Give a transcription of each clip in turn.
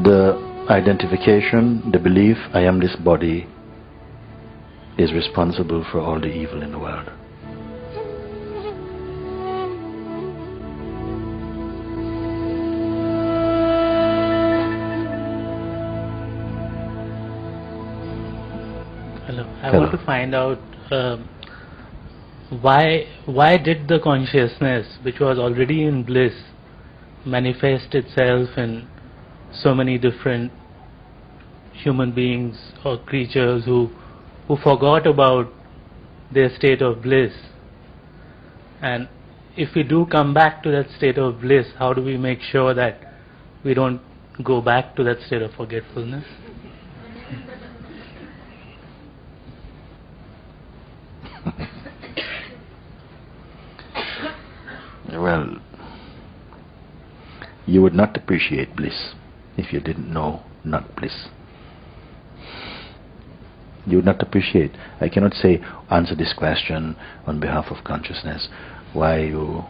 The identification, the belief, I am this body, is responsible for all the evil in the world. Hello. I want to find out why did the consciousness, which was already in bliss, manifest itself in so many different human beings or creatures who forgot about their state of bliss? And if we do come back to that state of bliss, how do we make sure that we don't go back to that state of forgetfulness? Well, you would not appreciate bliss if you didn't know not bliss. You would not appreciate. I cannot say, answer this question on behalf of consciousness, why you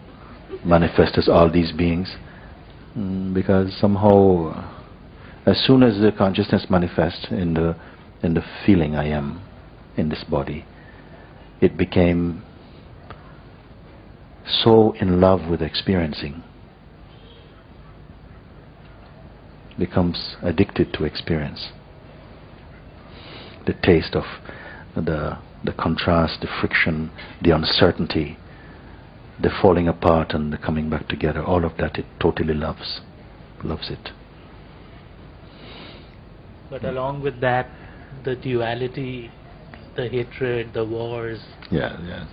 manifest as all these beings, because somehow as soon as the consciousness manifests in the feeling I am in this body, it became so in love with experiencing, becomes addicted to experience. The taste of the contrast, the friction, the uncertainty, the falling apart and the coming back together, all of that it totally loves it. But along with that, the duality, the hatred, the wars. Yeah.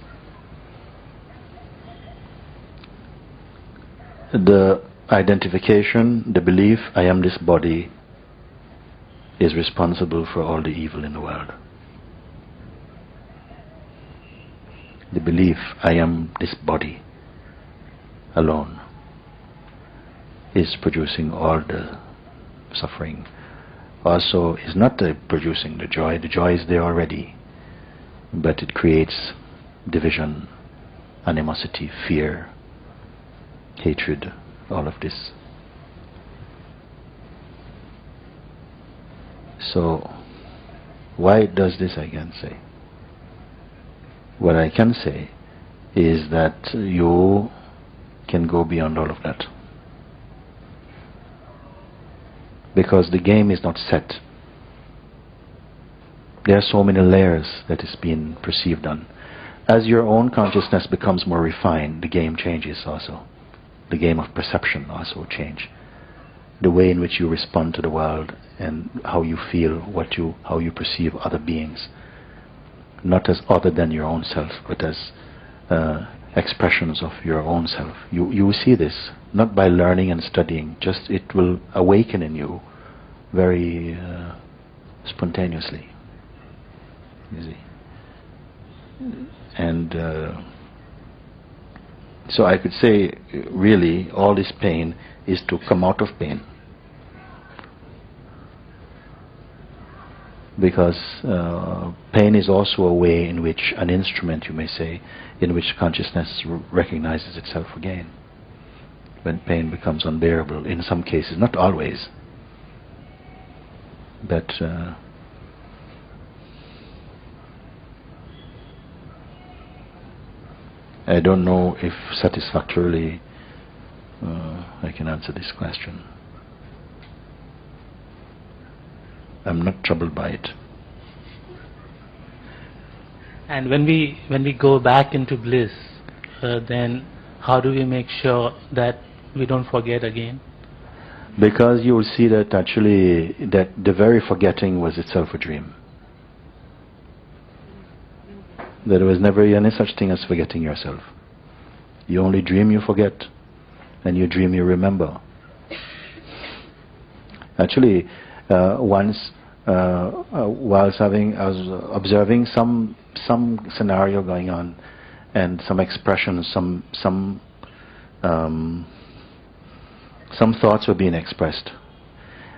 The identification, the belief, I am this body, is responsible for all the evil in the world. The belief, I am this body alone, is producing all the suffering. Also, is not producing the joy. The joy is there already, but it creates division, animosity, fear, hatred, all of this. So, why it does this, I can't say. What I can say is that you can go beyond all of that. Because the game is not set. There are so many layers that is being perceived on. As your own consciousness becomes more refined, the game changes also. The game of perception also change. The way in which you respond to the world and how you feel, how you perceive other beings, not as other than your own self, but as expressions of your own self. You will see this not by learning and studying, just it will awaken in you very spontaneously. You see, and so I could say, really, all this pain is to come out of pain. Because pain is also a way in which, an instrument, you may say, in which consciousness recognizes itself again. When pain becomes unbearable, in some cases, not always, but I don't know if satisfactorily I can answer this question. I'm not troubled by it. And when we go back into bliss, then how do we make sure that we don't forget again? Because you will see that actually that the very forgetting was itself a dream. There was never any such thing as forgetting yourself. You only dream you forget, and you dream you remember. Actually, once whilst I was observing some scenario going on, and some expressions, some thoughts were being expressed.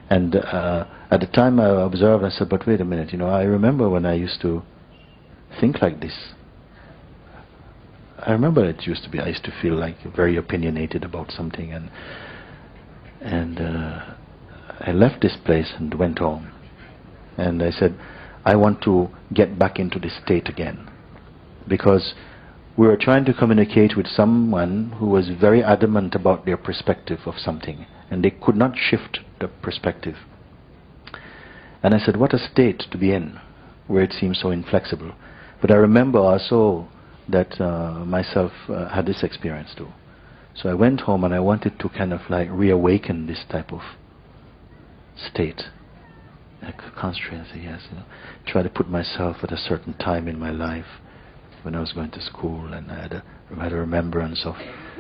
And at the time I observed, I said, but wait a minute, I remember when I used to think like this. I remember it used to be, I used to feel like very opinionated about something, and I left this place and went home. And I said, I want to get back into this state again. Because we were trying to communicate with someone who was very adamant about their perspective of something. And they could not shift the perspective. And I said, what a state to be in, where it seems so inflexible. But I remember also that myself had this experience too. So I went home and I wanted to kind of like reawaken this type of state. I could concentrate and say, yes, try to put myself at a certain time in my life when I was going to school, and I had a remembrance of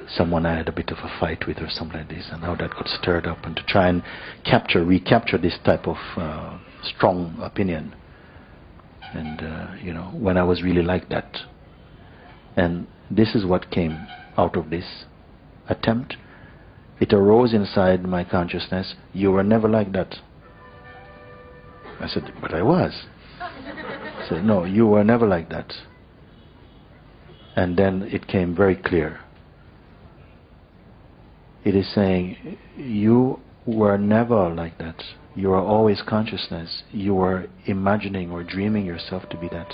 someone I had a bit of a fight with or something like this, and how that got stirred up, and to try and recapture this type of strong opinion. And, when I was really like that. And this is what came out of this attempt. It arose inside my consciousness, you were never like that. I said, but I was. I said, no, you were never like that. And then it came very clear. It is saying, you were never like that. You are always consciousness. You are imagining or dreaming yourself to be that.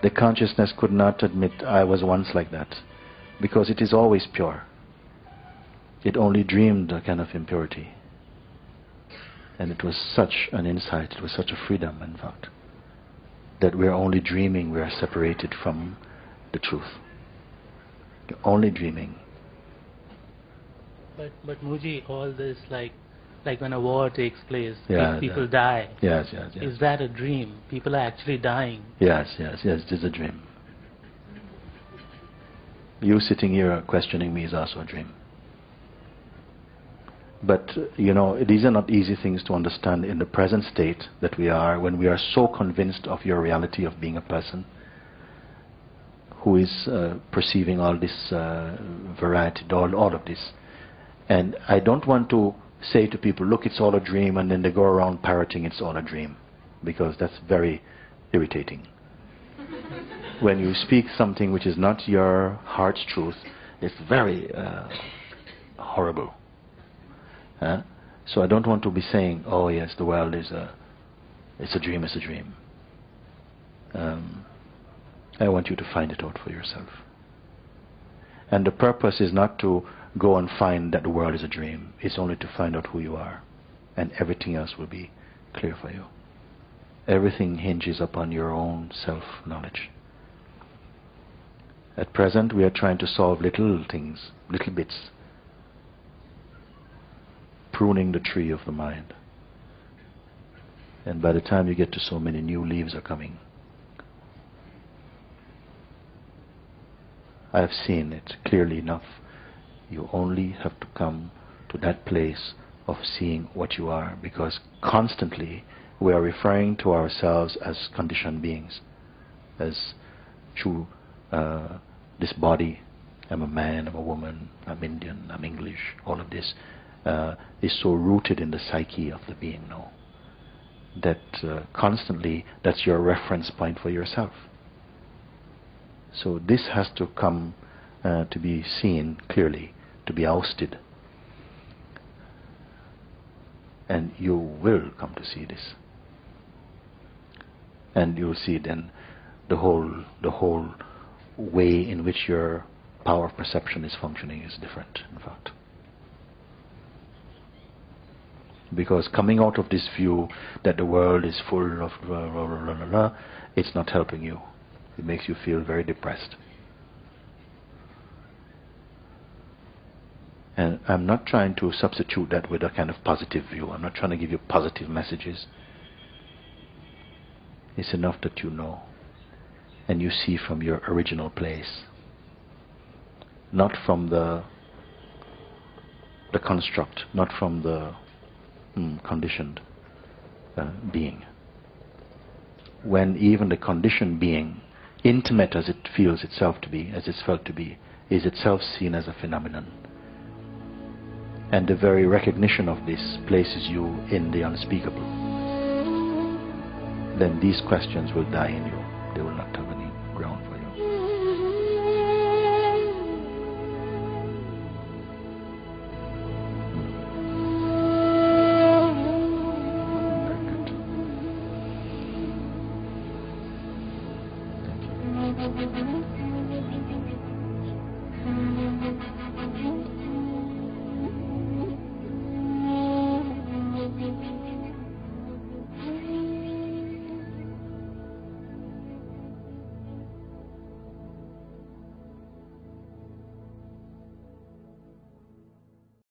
The consciousness could not admit I was once like that, because it is always pure. It only dreamed a kind of impurity. And it was such an insight, it was such a freedom, in fact, that we are only dreaming, we are separated from the truth. You're only dreaming. But Mooji, all this, like when a war takes place, people die. die. Yes. Is that a dream? People are actually dying. Yes, it is a dream. You sitting here questioning me is also a dream. But, these are not easy things to understand in the present state that we are, when we are so convinced of your reality of being a person who is perceiving all this variety, all of this. And I don't want to say to people, look, it's all a dream, and then they go around parroting it's all a dream, because that's very irritating. When you speak something which is not your heart's truth, it's very horrible. So I don't want to be saying, oh yes, the world is it's a dream, it's a dream. I want you to find it out for yourself. And the purpose is not to go and find that the world is a dream. It's only to find out who you are. And everything else will be clear for you. Everything hinges upon your own self-knowledge. At present, we are trying to solve little things, little bits. Pruning the tree of the mind. And by the time you get to so many, new leaves are coming. I have seen it clearly enough. You only have to come to that place of seeing what you are, because constantly we are referring to ourselves as conditioned beings, as through this body. I'm a man, I'm a woman, I'm Indian, I'm English. All of this is so rooted in the psyche of the being now that constantly that's your reference point for yourself. So this has to come to be seen clearly, to be ousted. And you will come to see this. And you'll see then the whole way in which your power of perception is functioning is different, in fact. Because coming out of this view that the world is full of blah, blah, blah, blah, blah, it's not helping you. It makes you feel very depressed. And I'm not trying to substitute that with a kind of positive view. I'm not trying to give you positive messages. It's enough that you know. And you see from your original place. Not from the construct, not from the conditioned being. When even the conditioned being, intimate as it feels itself to be, as it's felt to be, is itself seen as a phenomenon. And the very recognition of this places you in the unspeakable. Then these questions will die in you. They will not have any ground for you.